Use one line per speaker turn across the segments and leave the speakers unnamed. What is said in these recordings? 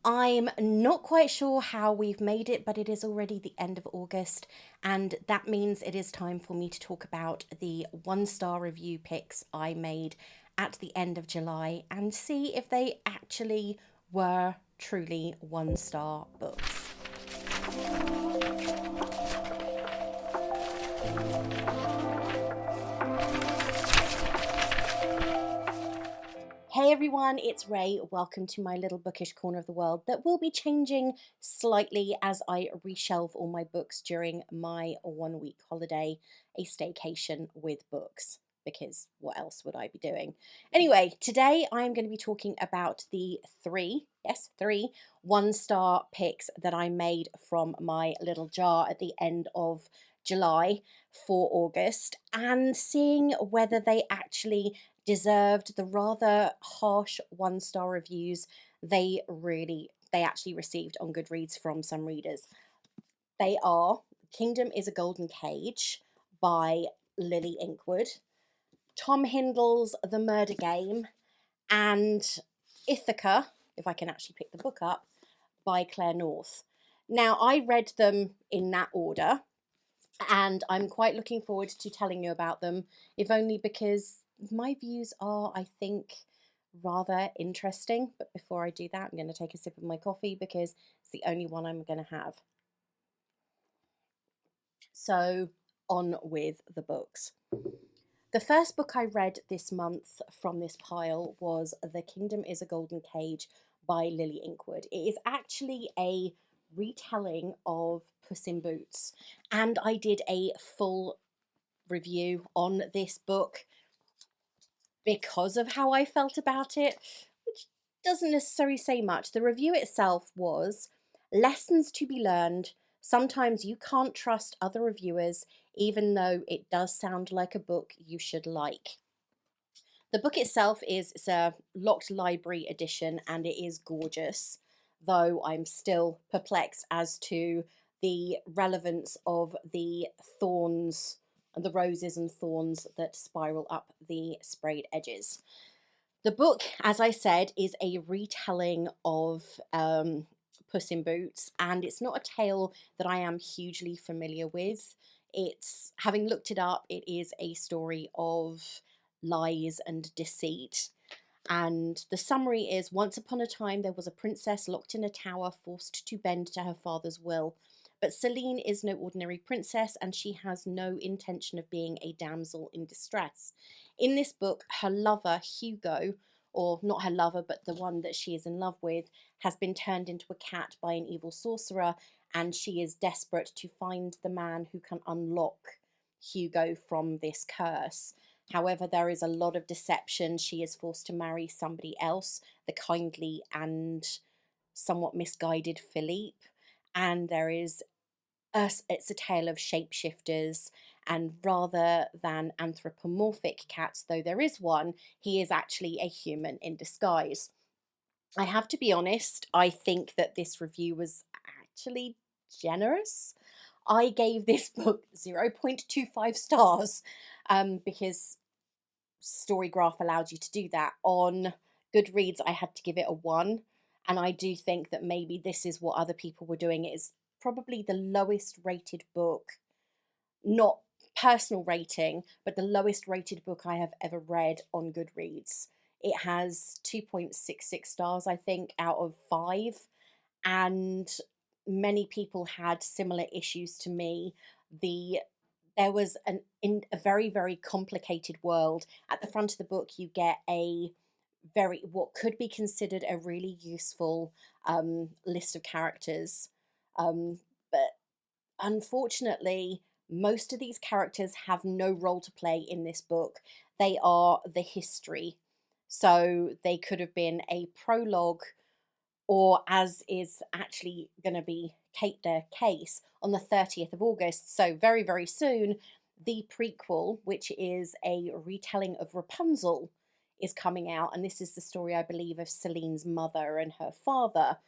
I'm not quite sure how we've made it, but it is already the end of August, and that means it is time for me to talk about the one-star review picks I made at the end of July and see if they actually were truly one-star books. Hey everyone, it's Ray. Welcome to my little bookish corner of the world that will be changing slightly as I reshelve all my books during my 1 week holiday, a staycation with books, because what else would I be doing? Anyway, today I'm going to be talking about the three one-star picks that I made from my little jar at the end of July for August and seeing whether they actually deserved the rather harsh one-star reviews they actually received on Goodreads from some readers. They are Kingdom is a Golden Cage by Lily Inkwood, Tom Hindle's The Murder Game, and Ithaca, if I can actually pick the book up, by Claire North. Now, I read them in that order, and I'm quite looking forward to telling you about them, if only because my views are, I think, rather interesting. But before I do that, I'm going to take a sip of my coffee because it's the only one I'm going to have. So, on with the books. The first book I read this month from this pile was The Kingdom is a Golden Cage by Lily Inkwood. It is actually a retelling of Puss in Boots, and I did a full review on this book because of how I felt about it, which doesn't necessarily say much. The review itself was lessons to be learned. Sometimes you can't trust other reviewers, even though it does sound like a book you should like. The book itself it's a locked library edition and it is gorgeous, though I'm still perplexed as to the relevance of the thorns and the roses and thorns that spiral up the sprayed edges. The book, as I said, is a retelling of Puss in Boots, and it's not a tale that I am hugely familiar with. It's, having looked it up, it is a story of lies and deceit. And the summary is: once upon a time, there was a princess locked in a tower, forced to bend to her father's will. But Celine is no ordinary princess, and she has no intention of being a damsel in distress. In this book, her lover, Hugo, or not her lover, but the one that she is in love with, has been turned into a cat by an evil sorcerer, and she is desperate to find the man who can unlock Hugo from this curse. However, there is a lot of deception. She is forced to marry somebody else, the kindly and somewhat misguided Philippe. And there is it's a tale of shapeshifters, and rather than anthropomorphic cats, though there is one, he is actually a human in disguise. I have to be honest, I think that this review was actually generous. I gave this book 0.25 stars because Storygraph allowed you to do that. On Goodreads, I had to give it a 1, and I do think that maybe this is what other people were doing. It is probably the lowest rated book, not personal rating, but the lowest rated book I have ever read on Goodreads. It has 2.66 stars, I think, out of 5, and many people had similar issues to me. There was in a very, very complicated world. At the front of the book, you get a very, what could be considered a really useful list of characters, but unfortunately, most of these characters have no role to play in this book. They are the history, so they could have been a prologue, or as is actually going to be their case on the 30th of August, so very, very soon, the prequel, which is a retelling of Rapunzel, is coming out. And this is the story, I believe, of Celine's mother and her father.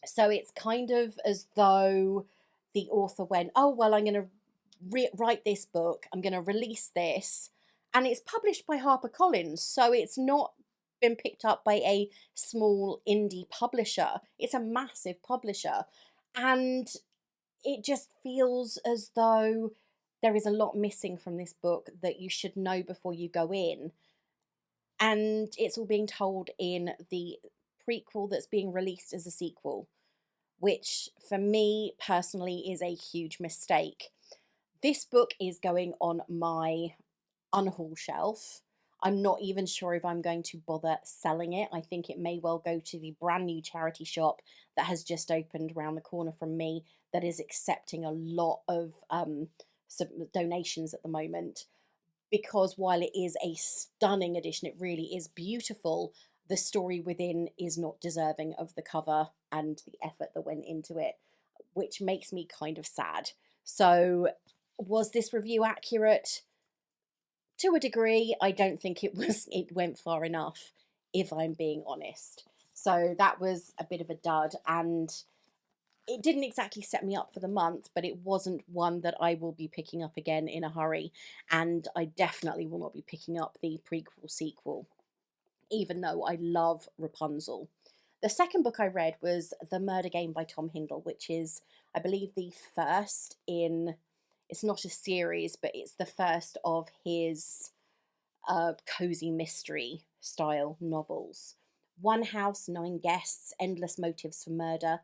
So it's kind of as though the author went, oh, well, I'm going to write this book, I'm going to release this. And it's published by HarperCollins, so it's not been picked up by a small indie publisher. It's a massive publisher. And it just feels as though there is a lot missing from this book that you should know before you go in. And it's all being told in the prequel that's being released as a sequel, which for me personally is a huge mistake. This book is going on my unhaul shelf. I'm not even sure if I'm going to bother selling it. I think it may well go to the brand new charity shop that has just opened around the corner from me that is accepting a lot of donations at the moment. Because while it is a stunning edition, it really is beautiful, the story within is not deserving of the cover and the effort that went into it, which makes me kind of sad. So, was this review accurate? To a degree. I don't think it was. It went far enough, if I'm being honest. So that was a bit of a dud, and it didn't exactly set me up for the month, but it wasn't one that I will be picking up again in a hurry. And I definitely will not be picking up the prequel sequel, even though I love Rapunzel. The second book I read was The Murder Game by Tom Hindle, which is, I believe, the first in, it's not a series, but it's the first of his cozy mystery style novels. One house, nine guests, endless motives for murder.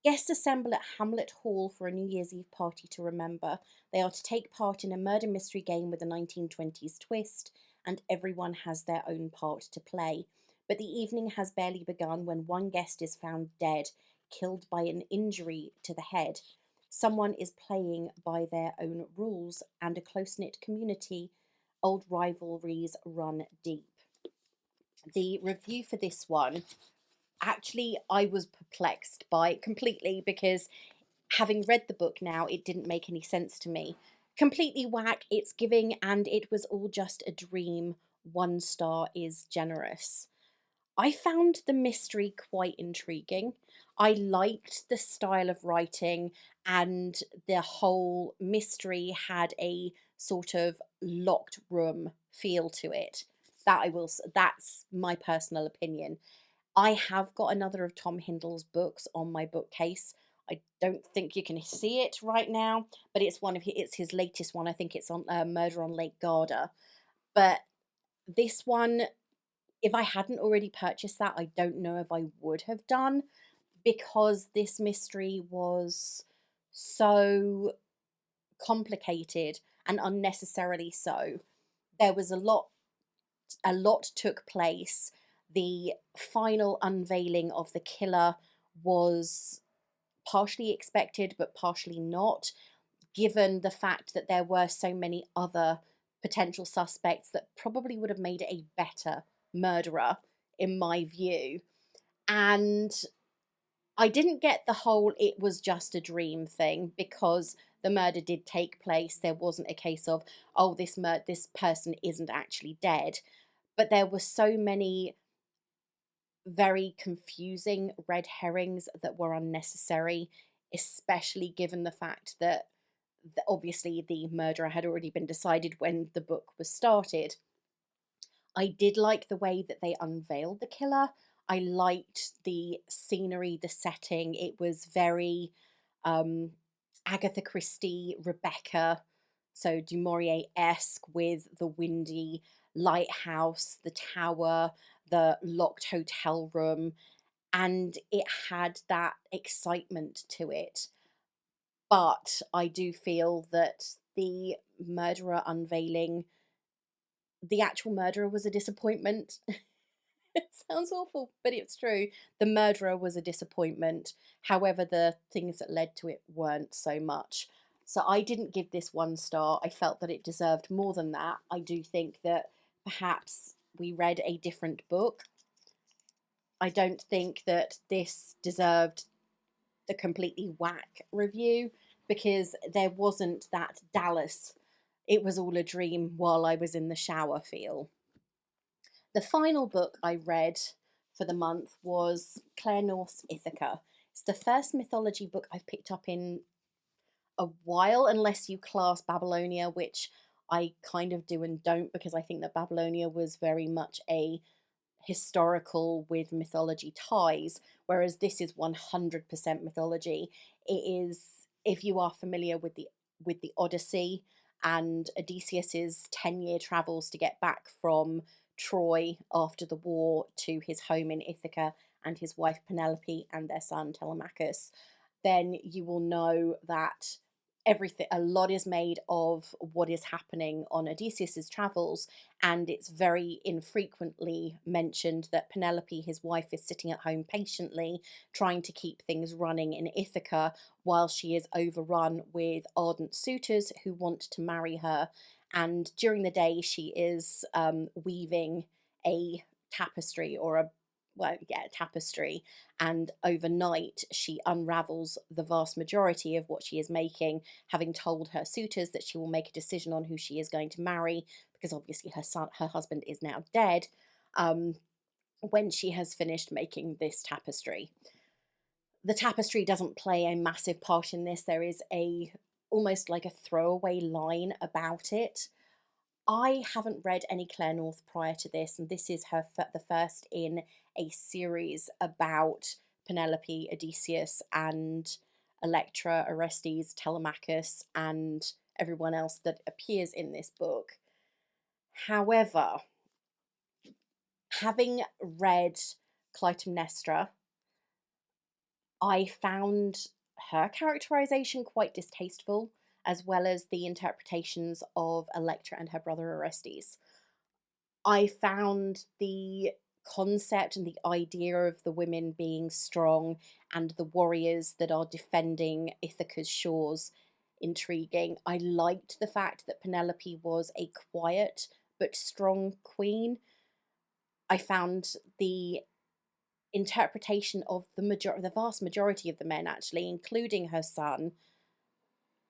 Guests assemble at Hamlet Hall for a New Year's Eve party to remember. They are to take part in a murder mystery game with a 1920s twist, and everyone has their own part to play. But the evening has barely begun when one guest is found dead, killed by an injury to the head. Someone is playing by their own rules, and a close knit community, old rivalries run deep. The review for this one, actually, I was perplexed by completely because having read the book now, it didn't make any sense to me. Completely whack, it's giving, and it was all just a dream. 1 star is generous. I found the mystery quite intriguing. I liked the style of writing, and the whole mystery had a sort of locked room feel to it. That's my personal opinion. I have got another of Tom Hindle's books on my bookcase. I don't think you can see it right now, but it's his latest one. I think it's on Murder on Lake Garda. But this one, if I hadn't already purchased that, I don't know if I would have done, because this mystery was so complicated and unnecessarily so. There was a lot took place. The final unveiling of the killer was partially expected but partially not, given the fact that there were so many other potential suspects that probably would have made it a better murderer, in my view. And I didn't get the whole it was just a dream thing, because the murder did take place. There wasn't a case of, oh, this person isn't actually dead. But there were so many very confusing red herrings that were unnecessary, especially given the fact that obviously the murderer had already been decided when the book was started. I did like the way that they unveiled the killer. I liked the scenery, the setting. It was very um, Agatha Christie, Rebecca, so Du Maurier-esque, with the windy lighthouse, the tower, the locked hotel room, and it had that excitement to it. But I do feel that the murderer unveiling, the actual murderer was a disappointment. It sounds awful, but it's true. The murderer was a disappointment. However, the things that led to it weren't so much. So I didn't give this 1 star. I felt that it deserved more than that. I do think that perhaps we read a different book. I don't think that this deserved the completely whack review, because there wasn't that Dallas, it was all a dream while I was in the shower feel. The final book I read for the month was Claire North's Ithaca. It's the first mythology book I've picked up in a while, unless you class Babylonia, which I kind of do and don't, because I think that Babylonia was very much a historical with mythology ties, whereas this is 100% mythology. It is, if you are familiar with the Odyssey and Odysseus's 10-year travels to get back from Troy after the war to his home in Ithaca and his wife Penelope and their son Telemachus, then you will know that everything, a lot is made of what is happening on Odysseus's travels, and it's very infrequently mentioned that Penelope, his wife, is sitting at home patiently trying to keep things running in Ithaca while she is overrun with ardent suitors who want to marry her. And during the day, she is weaving a tapestry or a tapestry, and overnight she unravels the vast majority of what she is making, having told her suitors that she will make a decision on who she is going to marry, because obviously her husband is now dead, when she has finished making this tapestry. The tapestry doesn't play a massive part in this. There is a almost like a throwaway line about it. I haven't read any Claire North prior to this, and this is the first in a series about Penelope, Odysseus, and Electra, Orestes, Telemachus, and everyone else that appears in this book. However, having read Clytemnestra, I found her characterization quite distasteful, as well as the interpretations of Electra and her brother Orestes. I found the concept and the idea of the women being strong and the warriors that are defending Ithaca's shores intriguing. I liked the fact that Penelope was a quiet but strong queen. I found the interpretation of the vast majority of the men, actually, including her son,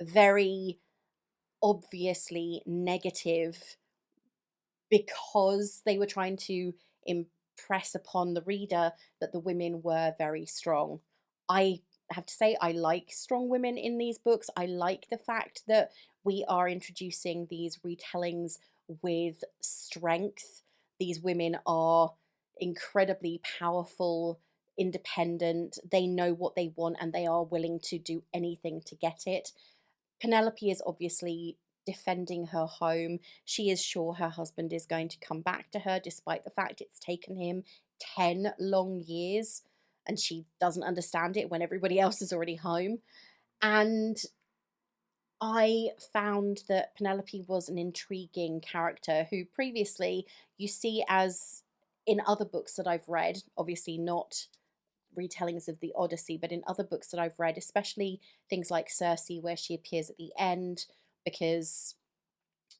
very obviously negative, because they were trying to impress upon the reader that the women were very strong. I have to say, I like strong women in these books. I like the fact that we are introducing these retellings with strength. These women are incredibly powerful, independent. They know what they want and they are willing to do anything to get it. Penelope is obviously defending her home. She is sure her husband is going to come back to her, despite the fact it's taken him 10 long years, and she doesn't understand it when everybody else is already home. And I found that Penelope was an intriguing character who previously you see as in other books that I've read, obviously not retellings of the Odyssey, but in other books that I've read, especially things like Circe, where she appears at the end because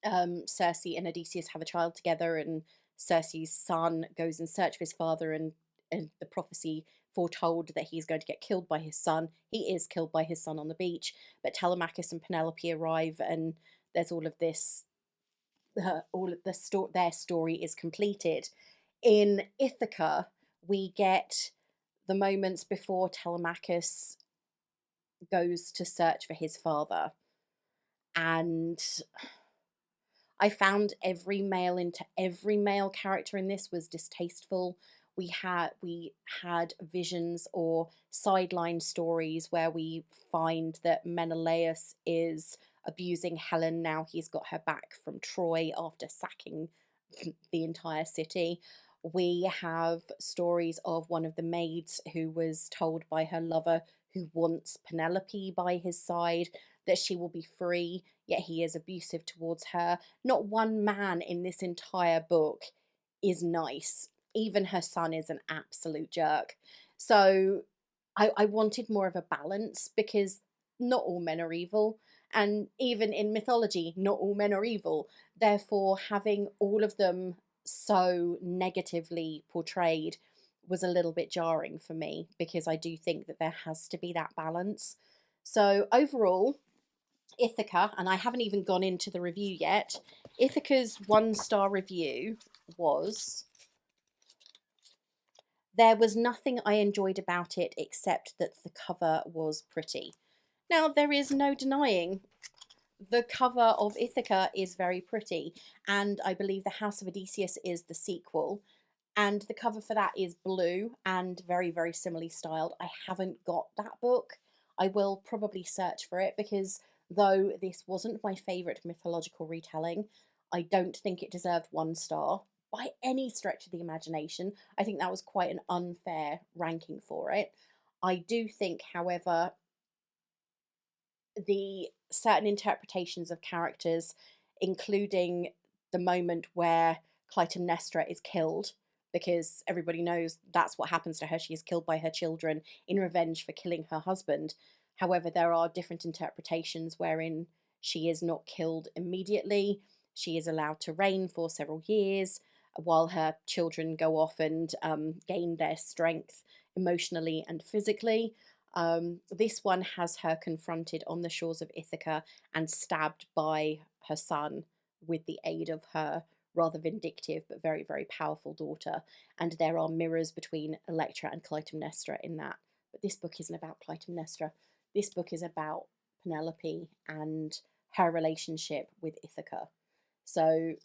Circe and Odysseus have a child together, and Circe's son goes in search of his father, and the prophecy foretold that he's going to get killed by his son. He is killed by his son on the beach, but Telemachus and Penelope arrive, and there's all of this. All of their story is completed. In Ithaca, we get the moments before Telemachus goes to search for his father, and I found every male character in this was distasteful. We had visions or sideline stories where we find that Menelaus is abusing Helen now he's got her back from Troy after sacking the entire city. We have stories of one of the maids who was told by her lover, who wants Penelope by his side, that she will be free, yet he is abusive towards her. Not one man in this entire book is nice. Even her son is an absolute jerk. So I wanted more of a balance, because not all men are evil. And even in mythology, not all men are evil. Therefore, having all of them so negatively portrayed was a little bit jarring for me, because I do think that there has to be that balance. So overall, Ithaca, and I haven't even gone into the review yet, Ithaca's 1-star review was: there was nothing I enjoyed about it except that the cover was pretty. Now, there is no denying the cover of Ithaca is very pretty, and I believe The House of Odysseus is the sequel. and the cover for that is blue and very, very similarly styled. I haven't got that book. I will probably search for it because though this wasn't my favourite mythological retelling, I don't think it deserved 1 star by any stretch of the imagination. I think that was quite an unfair ranking for it. I do think, however, the certain interpretations of characters, including the moment where Clytemnestra is killed, because everybody knows that's what happens to her. She is killed by her children in revenge for killing her husband. However, there are different interpretations wherein she is not killed immediately. She is allowed to reign for several years while her children go off and gain their strength emotionally and physically. This one has her confronted on the shores of Ithaca and stabbed by her son with the aid of her rather vindictive but very, very powerful daughter. And there are mirrors between Electra and Clytemnestra in that. But this book isn't about Clytemnestra. This book is about Penelope and her relationship with Ithaca. So,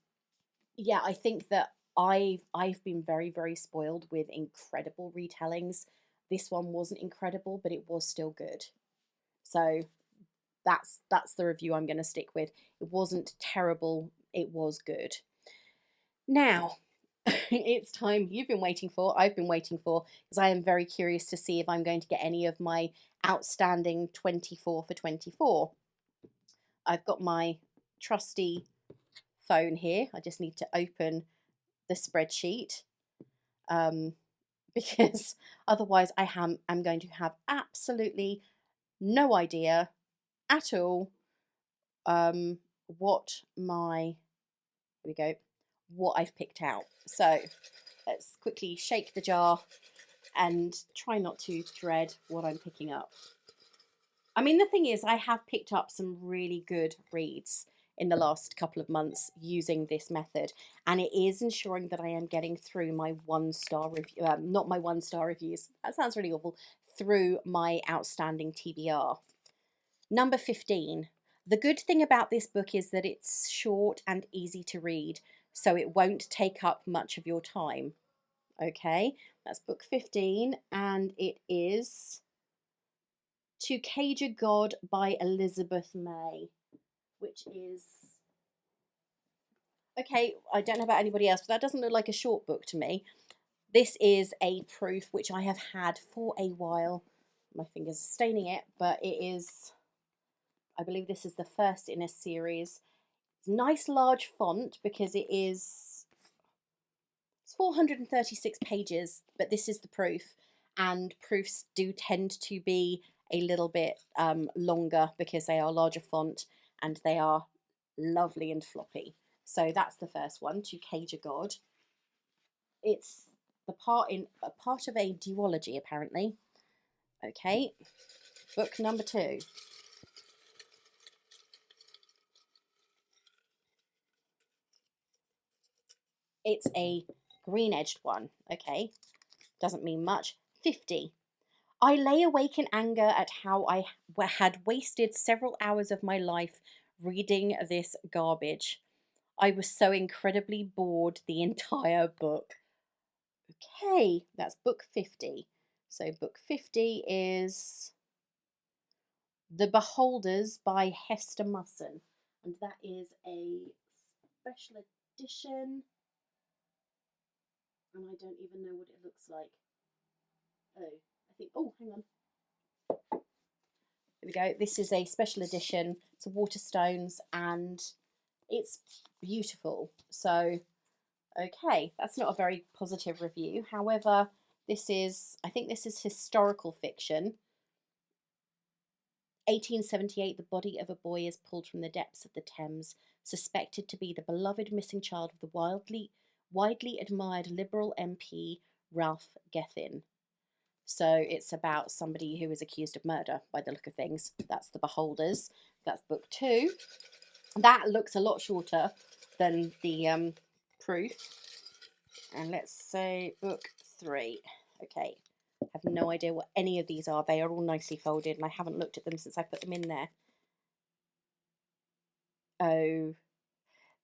yeah, I think that I've been very, very spoiled with incredible retellings. This one wasn't incredible, but it was still good. So that's the review I'm going to stick with. It wasn't terrible, it was good. Now, it's time you've been waiting for, I've been waiting for, because I am very curious to see if I'm going to get any of my outstanding 24 for 24. I've got my trusty phone here. I just need to open the spreadsheet because otherwise I'm going to have absolutely no idea at all what my, here we go, what I've picked out. So let's quickly shake the jar and try not to dread what I'm picking up. I mean, the thing is, I have picked up some really good reads in the last couple of months using this method, and it is ensuring that I am getting through my 1-star review, not my 1-star reviews, that sounds really awful, through my outstanding TBR. Number 15. The good thing about this book is that it's short and easy to read, so it won't take up much of your time. Okay, that's book 15, and it is To Cage a God by Elizabeth May, which is, okay, I don't know about anybody else, but that doesn't look like a short book to me. This is a proof which I have had for a while. My fingers are staining it, but it is, I believe this is the first in a series. It's nice large font because it's 436 pages, but this is the proof, and proofs do tend to be a little bit longer because they are larger font and they are lovely and floppy. So that's the first one, To Cage a God. It's the part of a duology, apparently. Okay, book number 2. It's a green-edged one. Okay, doesn't mean much. 50. I lay awake in anger at how I had wasted several hours of my life reading this garbage. I was so incredibly bored the entire book. Okay, that's book 50. So book 50 is The Beholders by Hester Musson. And that is a special edition. And I don't even know what it looks like. Oh, I think, oh, hang on. Here we go. This is a special edition. It's a Waterstones and it's beautiful. So, okay, that's not a very positive review. However, I think this is historical fiction. 1878, the body of a boy is pulled from the depths of the Thames, suspected to be the beloved missing child of the widely admired Liberal MP Ralph Gethin. So it's about somebody who is accused of murder by the look of things. That's The Beholders. That's book 2. That looks a lot shorter than the proof. And let's say book 3. Okay, I have no idea what any of these are. They are all nicely folded and I haven't looked at them since I put them in there. Oh,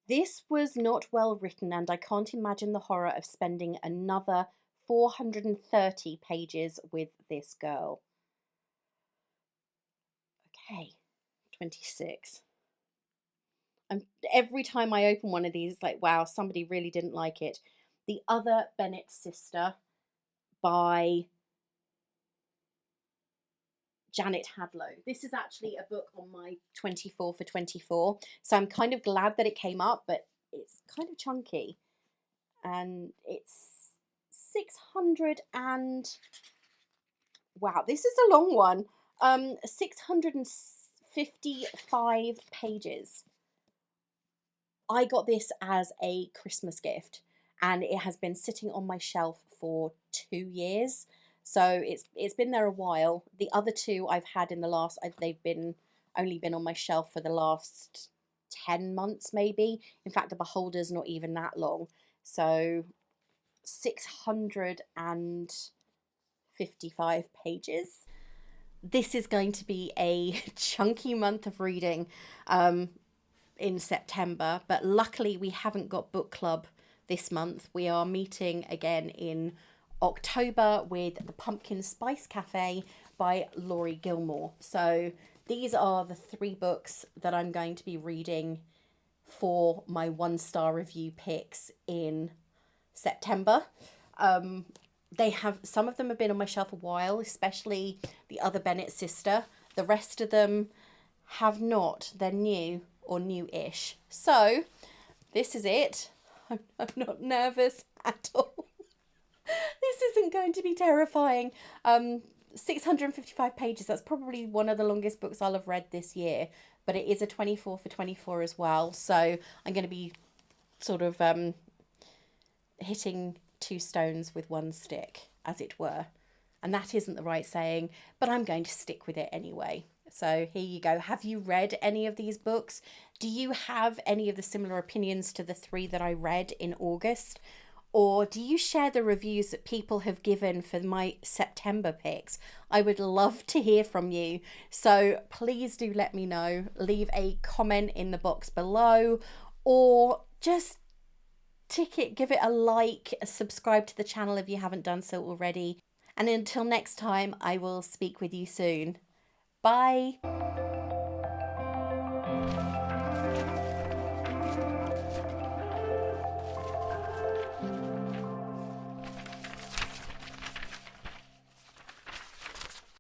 This was not well written, and I can't imagine the horror of spending another 430 pages with this girl. Okay, 26. And every time I open one of these, it's like, wow, somebody really didn't like it. The Other Bennett Sister by Janet Hadlow. This is actually a book on my 24 for 24. So I'm kind of glad that it came up, but it's kind of chunky. And it's 600 and, wow, this is a long one. 655 pages. I got this as a Christmas gift, and it has been sitting on my shelf for 2 years. So it's been there a while. The other two I've had in the last, they've been only been on my shelf for the last 10 months maybe. In fact, the Beholder's not even that long. So 655 pages. This is going to be a chunky month of reading. In September, but luckily we haven't got book club this month. We are meeting again in October with the Pumpkin Spice Cafe by Laurie Gilmore. So these are the 3 books that I'm going to be reading for my 1-star review picks in September. They have, some of them have been on my shelf a while, especially The Other Bennett Sister. The rest of them have not. They're new or new-ish. So this is it. I'm not nervous at all. This isn't going to be terrifying. 655 pages. That's probably one of the longest books I'll have read this year, but it is a 24 for 24 as well. So I'm going to be sort of hitting 2 stones with 1 stick, as it were. And that isn't the right saying, but I'm going to stick with it anyway. So here you go. Have you read any of these books? Do you have any of the similar opinions to the 3 that I read in August? Or do you share the reviews that people have given for my September picks? I would love to hear from you. So please do let me know. Leave a comment in the box below, or just tick it, give it a like, subscribe to the channel if you haven't done so already. And until next time, I will speak with you soon. Bye.